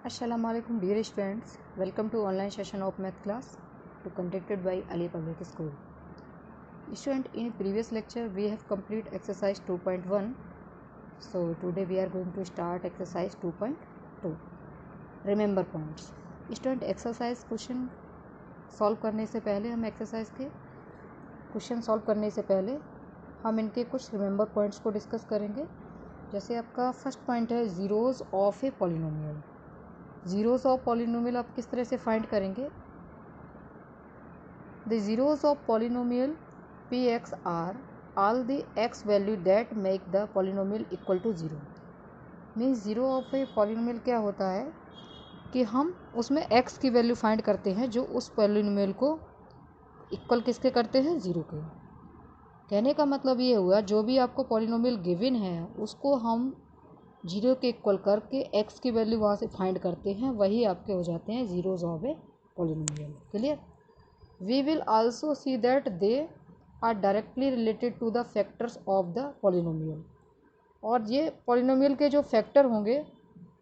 Assalamu alaikum dear students, welcome to online session of math class to conducted by Ali Public School. Student, in previous lecture we have complete exercise 2.1. So today we are going to start exercise 2.2. Remember points. Student, exercise question solve करने से पहले हम इनके कुछ remember points को discuss करेंगे। जैसे आपका फर्स्ट पॉइंट है zeros of a polynomial. Zeros of polynomial आप किस तरह से फाइंड करेंगे? The zeros of polynomial P X are all the X value that make the polynomial equal to zero. Means zero of a polynomial क्या होता है कि हम उसमें एक्स की वैल्यू फाइंड करते हैं जो उस पॉलिनोमियल को इक्वल किसके करते हैं? ज़ीरो के। कहने का मतलब ये हुआ जो भी आपको पॉलिनोमियल गिवन है उसको हम जीरो के इक्वल करके एक्स की वैल्यू वहाँ से फाइंड करते हैं, वही आपके हो जाते हैं zeros of a polynomial. Clear? We will also see that they are directly related to the factors of the polynomial. और ये पॉलिनोमियल के जो फैक्टर होंगे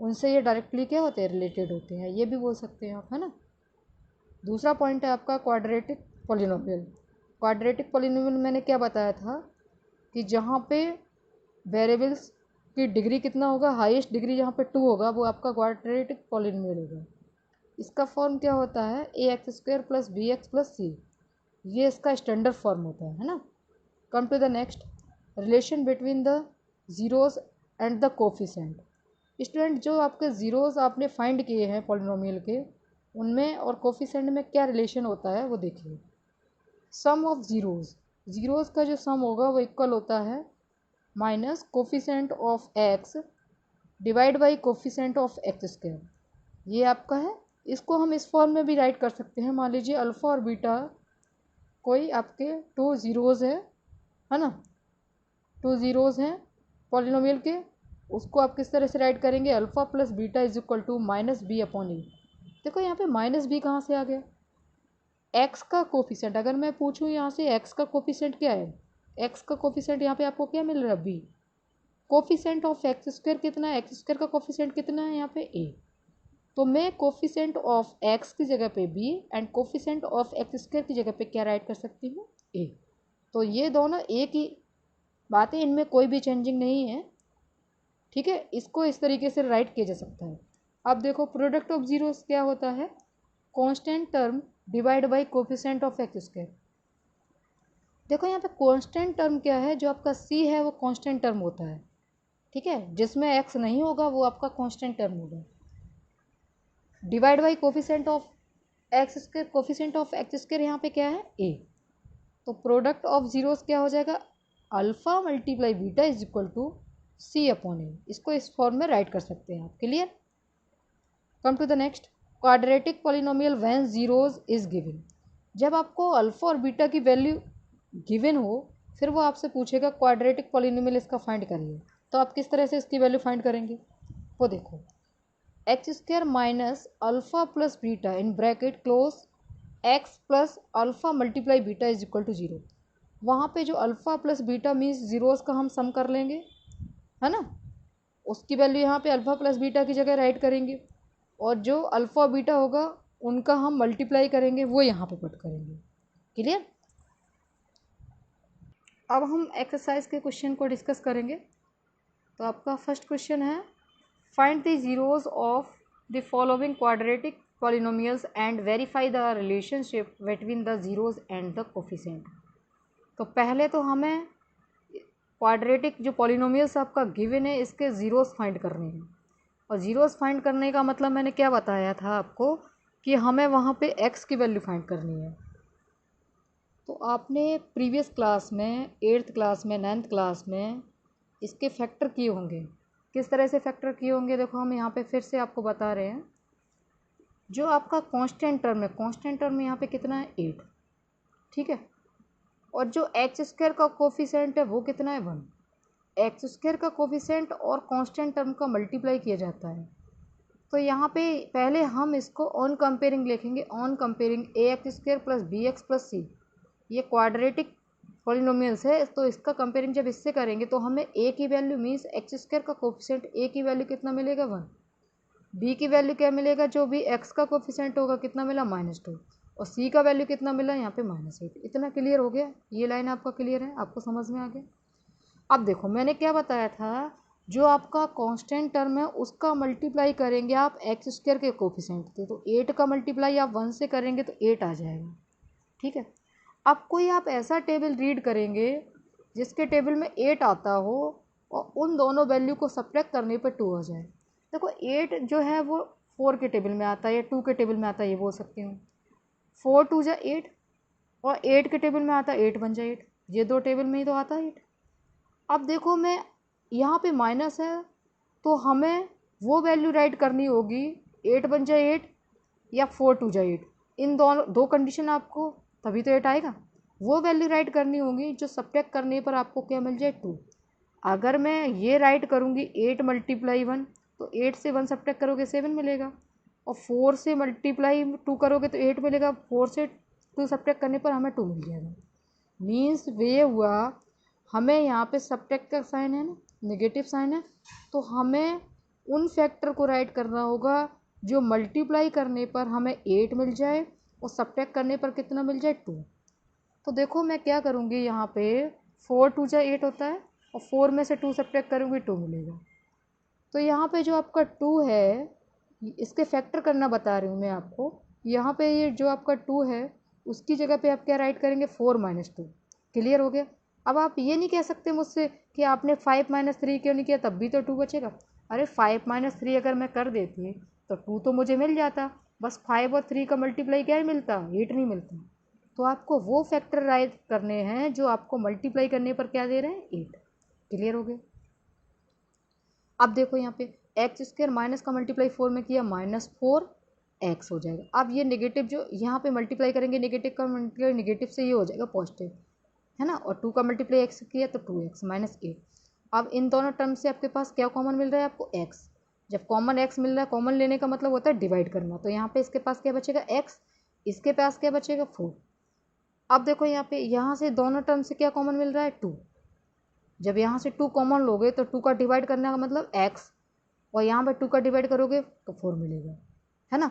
उनसे ये डायरेक्टली क्या होते हैं? रिलेटेड होते हैं। ये भी बोल सकते हैं आप, है ना। दूसरा पॉइंट है आपका क्वाड्रेटिक पॉलिनोमियल। क्वाड्रेटिक पॉलिनोमियल मैंने क्या बताया था कि जहाँ पे वेरिएबल्स की डिग्री कितना होगा, हाईएस्ट डिग्री जहाँ पे 2 होगा वो आपका क्वाड्रेटिक पॉलिनोमियल होगा। इसका फॉर्म क्या होता है? A x square plus b x plus c. ये इसका स्टैंडर्ड फॉर्म होता है ना। Come to the next, relation between the zeros and the coefficient. Student, जो आपके ज़ीरोज़ आपने फाइंड किए हैं पॉलिनोमियल के, उनमें और कोफिशेंट में क्या रिलेशन होता है वो देखिए। सम ऑफ ज़ीरोज़ का जो सम होगा वो इक्वल होता है minus coefficient of x divide by coefficient of x square. ये आपका है। इसको हम इस फॉर्म में भी राइट कर सकते हैं। मान लीजिए अल्फ़ा और बीटा कोई आपके 2 ज़ीरोज़ है ना, 2 ज़ीरोज़ हैं पॉलिनोमियल के। उसको आप किस तरह से राइट करेंगे? Alpha plus beta is equal to minus b upon a. देखो यहाँ पे माइनस बी कहाँ से आ गया? एक्स का कोफिशेंट। अगर मैं पूछूँ यहाँ से एक्स का कोफिशेंट क्या है, एक्स का कोफिशेंट यहाँ पे आपको क्या मिल रहा है? B. Coefficient of x square कितना है? एक्स स्क्वायर का कोफिशेंट कितना है यहाँ पे? ए। तो मैं कोफिशेंट ऑफ एक्स की जगह पे b and coefficient of x square की जगह पे क्या राइट कर सकती हूँ? ए। तो ये दोनों एक ही बात है, इनमें कोई भी चेंजिंग नहीं है। ठीक है, इसको इस तरीके से राइट किया जा सकता है। अब देखो प्रोडक्ट ऑफ जीरोस क्या होता है? Constant term divide by coefficient of x square. देखो यहाँ पे कांस्टेंट टर्म क्या है? जो आपका सी है वो कांस्टेंट टर्म होता है। ठीक है, जिसमें एक्स नहीं होगा वो आपका कांस्टेंट टर्म होगा। Divide by coefficient of x square. Coefficient of x square यहाँ पे क्या है? ए। तो प्रोडक्ट ऑफ जीरोस क्या हो जाएगा? Alpha multiply beta is equal to c upon a. इसको इस फॉर्म में राइट कर सकते हैं आप। Clear? Come to the next, quadratic polynomial when zeros is given. जब आपको अल्फ़ा और बीटा की वैल्यू गिवन हो, फिर वो आपसे पूछेगा क्वाड्रेटिक पॉलिनोमियल इसका फाइंड करिए, तो आप किस तरह से इसकी वैल्यू फाइंड करेंगे वो देखो। X square minus alpha plus beta in bracket close x plus alpha multiply beta is equal to zero. वहाँ पे जो alpha plus beta means zeroes का हम सम कर लेंगे, है ना। उसकी वैल्यू यहाँ पे अल्फ़ा प्लस बीटा की जगह राइट करेंगे, और जो अल्फ़ा बीटा होगा उनका हम मल्टीप्लाई करेंगे, वो यहाँ पे पुट करेंगे। क्लियर? अब हम एक्सरसाइज के क्वेश्चन को डिस्कस करेंगे। तो आपका फर्स्ट क्वेश्चन है find the zeros of the following quadratic polynomials and verify the relationship between the zeros and the coefficient. तो पहले तो हमें क्वाड्रेटिक जो पॉलिनोमियल्स आपका गिवन है इसके ज़ीरोज़ फाइंड करने हैं। और ज़ीरोज़ फाइंड करने का मतलब मैंने क्या बताया था आपको कि हमें वहाँ पे एक्स की वैल्यू फाइंड करनी है। तो आपने प्रीवियस क्लास में 8th क्लास में 9th क्लास में इसके फैक्टर किए होंगे। किस तरह से फैक्टर किए होंगे? देखो हम यहाँ पे फिर से आपको बता रहे हैं। जो आपका कांस्टेंट टर्म है, कांस्टेंट टर्म यहाँ पे कितना है? 8। ठीक है, और जो एक्स स्क्वायर का कोफिशिएंट है वो कितना है? 1। एक्स स्क्वायर का कोफिशिएंट और कांस्टेंट टर्म का मल्टीप्लाई किया जाता है। तो यहाँ पे पहले हम इसको ऑन कंपेयरिंग लिखेंगे। On comparing a x square plus b x plus c, ये क्वाड्रेटिक पॉलिनोमियल्स है। तो इसका कंपेयरिंग जब इससे करेंगे तो हमें ए की वैल्यू मीन्स एक्स स्क्वायर का कोफिशिएंट ए की वैल्यू कितना मिलेगा? 1। बी की वैल्यू क्या मिलेगा, जो भी एक्स का कोफिशेंट होगा कितना मिला -2, और सी का वैल्यू कितना मिला यहाँ पे -8। इतना क्लियर हो गया, ये लाइन आपका क्लियर है, आपको समझ में आ गया। अब देखो मैंने क्या बताया था, जो आपका कांस्टेंट टर्म है उसका मल्टीप्लाई करेंगे आप एक्स स्क्वायर के कोफिशेंट थे, तो 8 का मल्टीप्लाई आप 1 से करेंगे तो 8 आ जाएगा। ठीक है, अब कोई आप ऐसा टेबल रीड करेंगे जिसके टेबल में 8 आता हो और उन दोनों वैल्यू को सब्ट्रैक्ट करने पर 2 आ जाए। देखो 8 जो है वो 4 के टेबल में आता है या 2 के टेबल में आता है, ये बोल सकती हूँ। 4 2 जा 8 और 8 के टेबल में आता है 8 1 जा 8, ये दो टेबल में ही तो आता है 8। अब देखो मैं यहाँ पे माइनस है तो हमें वो वैल्यू राइट करनी होगी 8 1 जा 8 या 4 2 जा 8, इन दोनों दो कंडीशन आपको तभी तो 8 आएगा। वो वैल्यू राइट करनी होगी जो सब्ट्रैक्ट करने पर आपको क्या मिल जाए 2। अगर मैं ये राइट करूँगी 8 मल्टीप्लाई 1 तो 8 से 1 सब्ट्रैक्ट करोगे 7 मिलेगा, और 4 से मल्टीप्लाई 2 करोगे तो 8 मिलेगा, 4 से 2 सब्ट्रैक्ट करने पर हमें 2 मिल जाएगा। मीन्स वे हुआ, हमें यहाँ पे सब्ट्रैक्ट का साइन है ना, नेगेटिव साइन है, तो हमें उन फैक्टर को राइट करना होगा जो मल्टीप्लाई करने पर हमें 8 मिल जाए और सब्ट्रैक्ट करने पर कितना मिल जाए 2। तो देखो मैं क्या करूँगी, यहाँ पे 4 2 जा 8 होता है और 4 में से 2 सब्ट्रैक्ट करूँगी 2 मिलेगा। तो यहाँ पे जो आपका 2 है इसके फैक्टर करना बता रही हूँ मैं आपको। यहाँ पे ये जो आपका 2 है उसकी जगह पे आप क्या राइट करेंगे 4 - 2। क्लियर हो गया। अब आप ये नहीं कह सकते मुझसे कि आपने 5 - 3 क्यों नहीं किया, तब भी तो 2 बचेगा। अरे 5 - 3 अगर मैं कर देती तो 2 तो मुझे मिल जाता, बस 5 और 3 का मल्टीप्लाई क्या मिलता, 8 नहीं मिलता। तो आपको वो फैक्टर राइट करने हैं जो आपको मल्टीप्लाई करने पर क्या दे रहे हैं 8। क्लियर हो गया। अब देखो यहाँ पे एक्स स्क्वायर माइनस का मल्टीप्लाई 4 में किया -4x हो जाएगा। अब ये नेगेटिव जो यहाँ पे मल्टीप्लाई करेंगे नेगेटिव का मल्टीप्लाई नेगेटिव से ये हो जाएगा पॉजिटिव, है ना, और 2 का मल्टीप्लाई एक्स किया तो 2x -8। अब इन दोनों टर्म से आपके पास क्या कॉमन मिल रहा है आपको x। जब कॉमन x मिल रहा है, कॉमन लेने का मतलब होता है डिवाइड करना, तो यहाँ पे इसके पास क्या बचेगा x, इसके पास क्या बचेगा 4। अब देखो यहाँ पे यहाँ से दोनों टर्म से क्या कॉमन मिल रहा है 2। जब यहाँ से 2 कॉमन लोगे तो 2 का डिवाइड करने का मतलब x, और यहाँ पे 2 का डिवाइड करोगे तो 4 मिलेगा, है ना।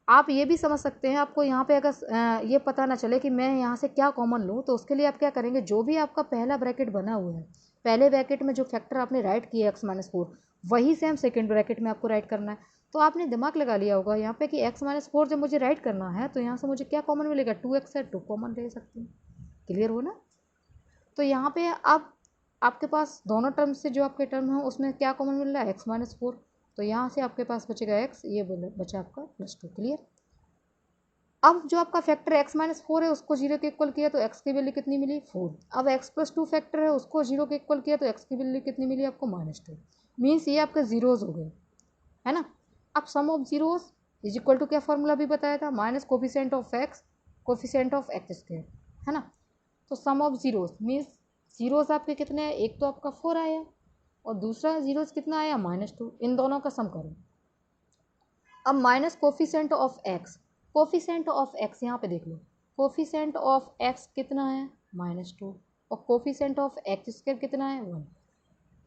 आप ये भी समझ सकते हैं, आपको यहाँ पे अगर ये पता ना चले कि मैं यहाँ से क्या कॉमन लूँ, तो उसके लिए आप क्या करेंगे, जो भी आपका पहला ब्रैकेट बना हुआ है, पहले ब्रैकेट में जो फैक्टर आपने राइट किया x - 4, वही सेम सेकेंड ब्रैकेट में आपको राइट करना है। तो आपने दिमाग लगा लिया होगा यहाँ पे कि x - 4 जब मुझे राइट करना है तो यहाँ से मुझे क्या कॉमन मिलेगा 2x है, 2 कॉमन ले सकते हैं। क्लियर हो ना। तो यहाँ पे आप आपके पास दोनों टर्म से जो आपके टर्म है उसमें क्या कॉमन मिल रहा है x - 4, तो यहाँ से आपके पास बचेगा x, ये बचा आपका +2। क्लियर। अब जो आपका फैक्टर x - 4 है उसको 0 के इक्वल किया तो x की वैल्यू कितनी मिली 4। अब x + 2 फैक्टर है उसको 0 के इक्वल किया तो x की वैल्यू कितनी मिली आपको -2। मीन्स ये आपके जीरोज हो गए, है ना। अब sum of zeros is equal to क्या फॉर्मूला भी बताया था, minus coefficient of x coefficient of x square, है ना। तो sum of zeros means zeros आपके कितने हैं, एक तो आपका 4 आया और दूसरा जीरोज कितना आया -2, इन दोनों का सम करो। अब minus coefficient of x, coefficient of x यहाँ पे देख लो, कोफिशिएंट ऑफ x कितना है -2 और कोफिशिएंट ऑफ x स्क्वायर कितना है 1।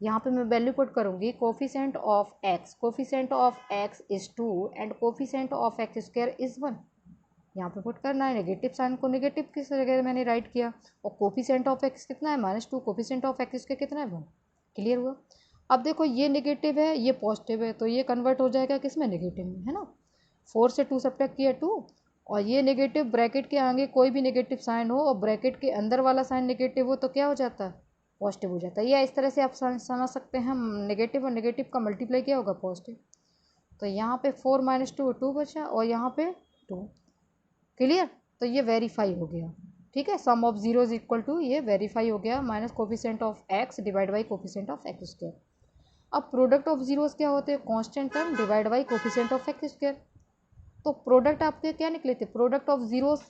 यहाँ पे मैं वैल्यू पुट करूँगी, coefficient of x is 2 and coefficient of x square is 1। यहाँ पे पुट करना है, नेगेटिव साइन को नेगेटिव किस जगह मैंने राइट किया, और कोफिशिएंट ऑफ x कितना है -2, कोफिशिएंट ऑफ x स्क्वायर कितना है 1। क्लियर हुआ। अब देखो ये नेगेटिव है ये पॉजिटिव है, तो ये कन्वर्ट हो जाएगा किस में, नेगेटिव में, है ना। 4 से 2 सब्ट्रैक्ट किया 2, और ये नेगेटिव ब्रैकेट के आगे कोई भी नेगेटिव साइन हो और ब्रैकेट के अंदर वाला साइन नेगेटिव हो तो क्या हो जाता है, पॉजिटिव हो जाता है। या इस तरह से आप समझ सकते हैं, नेगेटिव और नेगेटिव का मल्टीप्लाई क्या होगा पॉजिटिव। तो यहाँ पे 4 - 2 2 बचा और यहाँ पे 2। क्लियर। तो ये वेरीफाई हो गया, ठीक है। Sum of zero is equal to, ये वेरीफाई हो गया, minus coefficient of x divide by coefficient of x square. अब प्रोडक्ट ऑफ जीरोस क्या होते हैं, constant term divide by coefficient of x square. तो प्रोडक्ट आपके क्या निकले थे, प्रोडक्ट ऑफ जीरोस,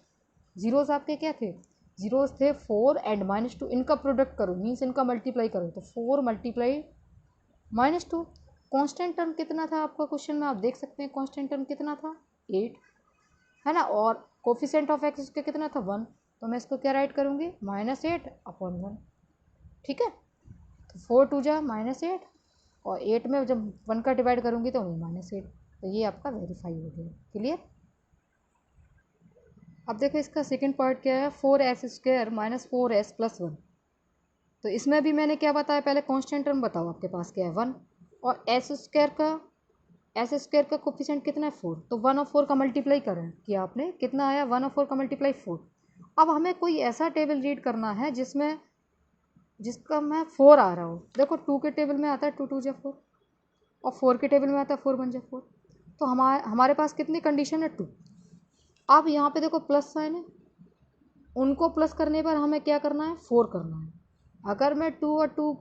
जीरोस आपके क्या थे, जीरोस थे 4 एंड -2, इनका प्रोडक्ट करो मीन्स इनका मल्टीप्लाई करो, तो 4 मल्टीप्लाई -2। कांस्टेंट टर्म कितना था आपका क्वेश्चन में, आप देख सकते हैं कांस्टेंट टर्म कितना था 8, है ना, और कोफिशिएंट ऑफ x इसके कितना था 1, तो मैं इसको क्या राइट करूँगी -8/1। ठीक है, तो 4 2 जा -8 और 8 में जब 1 का डिवाइड करूँगी तो -8। तो ये आपका वेरीफाई हो गया। क्लियर। अब देखो इसका सेकंड पार्ट क्या है, 4s² माइनस 4s प्लस 1। तो इसमें भी मैंने क्या बताया, पहले कांस्टेंट टर्म बताओ आपके पास क्या है 1, और s² का कोफिशिएंट कितना है 4, तो 1 और 4 का मल्टीप्लाई करें कि आपने कितना आया 1 और 4 का मल्टीप्लाई 4। अब हमें कोई ऐसा टेबल रीड करना है जिसका मैं 4 आ रहा हो। देखो 2 के टेबल में आता है 2 2 जा 4, और 4 के टेबल में आता है 4 1 जा 4। तो हमारे पास कितनी कंडीशन है 2। अब यहाँ पे देखो प्लस साइन है, उनको प्लस करने पर हमें क्या करना है 4 करना है। अगर मैं 2 और 2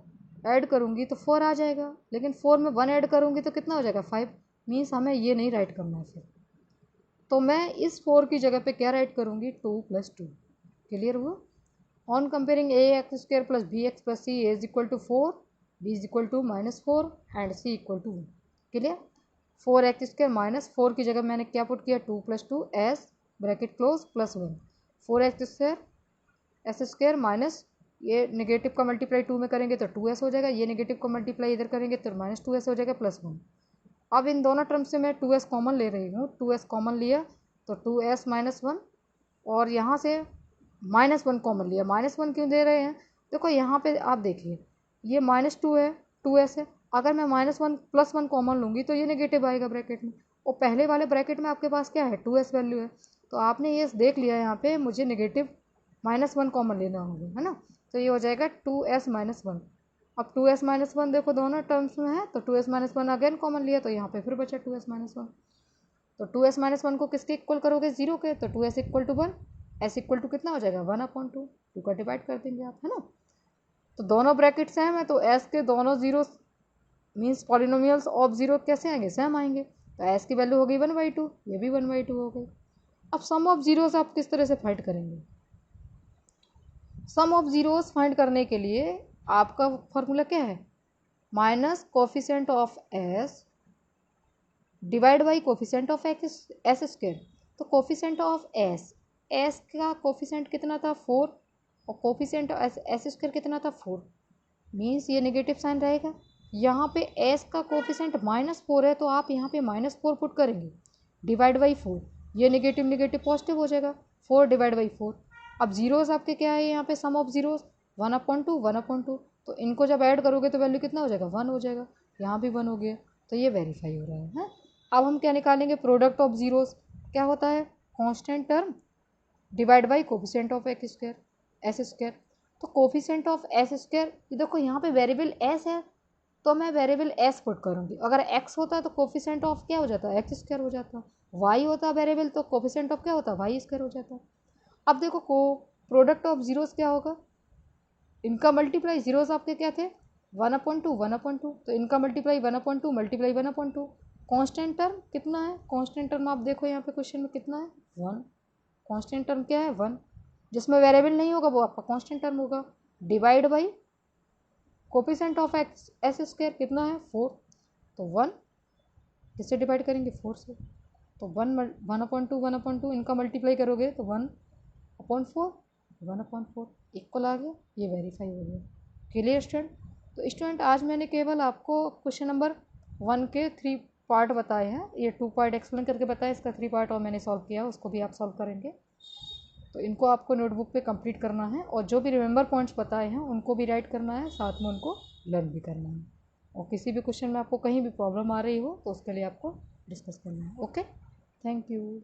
ऐड करूँगी तो 4 आ जाएगा, लेकिन 4 में 1 ऐड करूँगी तो कितना हो जाएगा 5। मीन्स हमें ये नहीं राइट करना है फिर। तो मैं इस 4 की जगह पे क्या राइट करूँगी 2 + 2। क्लियर हुआ। On comparing ax² plus bx प्लस c a is equal to 4, b is equal to -4 and c equal to 1। Clear. 4x² minus 4 की जगह मैंने क्या पुट किया 2 + 2 s bracket close plus 1। 4x² s² minus ये negative का multiply 2 में करेंगे तो 2s हो जाएगा, ये नेगेटिव का मल्टीप्लाई इधर करेंगे तो -2s हो जाएगा प्लस 1। अब इन दोनों टर्म से मैं 2s कॉमन ले रही हूँ, 2s कॉमन लिया तो 2s - 1, और यहाँ से -1 कॉमन लिया। -1 क्यों दे रहे हैं, देखो यहाँ पे आप देखिए ये -2 है 2s है, अगर मैं -1 + 1 कॉमन लूँगी तो ये नेगेटिव आएगा ब्रैकेट में, और पहले वाले ब्रैकेट में आपके पास क्या है 2s वैल्यू है। तो आपने ये देख लिया यहाँ पे मुझे नेगेटिव -1 कॉमन लेना होगा, है ना। तो ये हो जाएगा 2s - 1। अब 2s - 1 देखो दोनों टर्म्स में है, तो 2s - 1 अगेन कॉमन लिया तो यहाँ पे फिर बचा 2s - 1। तो 2s - 1 को किसके इक्वल करोगे 0 के, तो 2s = 1, s = कितना हो जाएगा 1/2, 2 का डिवाइड कर देंगे आप, है ना। तो दोनों ब्रैकेट सेम है तो s के दोनों जीरो मीन्स पॉलिनोमियल्स ऑफ 0 कैसे आएंगे सेम आएंगे। तो s की वैल्यू हो गई 1/2, ये भी 1/2 हो गई। अब सम ऑफ जीरोस आप किस तरह से फाइंड करेंगे। सम ऑफ जीरोस फाइंड करने के लिए आपका फॉर्मूला क्या है, minus coefficient of s divide by coefficient of s²। तो कोफिशिएंट ऑफ s का कोफिशिएंट कितना था 4, और कोफिशिएंट s² कितना था 4, मीन्स ये नेगेटिव साइन रहेगा। यहाँ पे s का कोफिशिएंट -4 है तो आप यहाँ पे -4 पुट करेंगे डिवाइड बाई 4, ये नेगेटिव नेगेटिव पॉजिटिव हो जाएगा 4 डिवाइड बाई 4। अब जीरोस आपके क्या है यहाँ पे सम ऑफ जीरोस 1/2 1/2, तो इनको जब ऐड करोगे तो वैल्यू कितना हो जाएगा 1 हो जाएगा, यहाँ भी 1 हो गया, तो ये वेरीफाई हो रहा है। अब हम क्या निकालेंगे, प्रोडक्ट ऑफ जीरोस क्या होता है constant term divide by coefficient of s²। तो कोफिशिएंट ऑफ s², देखो यहाँ पे वेरिएबल s है तो मैं वेरिएबल s पुट करूँगी। अगर x होता है तो कोफिशिएंट ऑफ क्या हो जाता है x² हो जाता, y होता वेरिएबल तो कोफिशिएंट ऑफ क्या होता y² हो जाता। अब देखो को प्रोडक्ट ऑफ जीरोस क्या होगा, इनका मल्टीप्लाई जीरोस आपके क्या थे 1/2 1/2, तो इनका मल्टीप्लाई 1/2 मल्टीप्लाई 1/2। कांस्टेंट टर्म कितना है, कांस्टेंट टर्म आप देखो यहाँ पे क्वेश्चन में कितना है 1, कांस्टेंट टर्म क्या है 1, जिसमें वेरिएबल नहीं होगा वो आपका कांस्टेंट टर्म होगा, divide by coefficient of s² कितना है 4, तो 1 किससे डिवाइड करेंगे 4 से, तो 1/2 1/2 इनका मल्टीप्लाई करोगे तो 1/4 1/4 इक्वल आ गया, ये वेरीफाई हो गया। Clear student. तो स्टूडेंट आज मैंने केवल आपको क्वेश्चन नंबर 1 के 3 पार्ट बताए हैं, ये 2 पार्ट एक्सप्लेन करके बताया, इसका 3 पार्ट और मैंने सॉल्व किया, उसको भी आप सॉल्व करेंगे। तो इनको आपको नोटबुक पे कंप्लीट करना है, और जो भी रिमेंबर पॉइंट्स बताए हैं उनको भी राइट करना है, साथ में उनको लर्न भी करना है। और किसी भी क्वेश्चन में आपको कहीं भी प्रॉब्लम आ रही हो तो उसके लिए आपको डिस्कस करना है। Okay, thank you.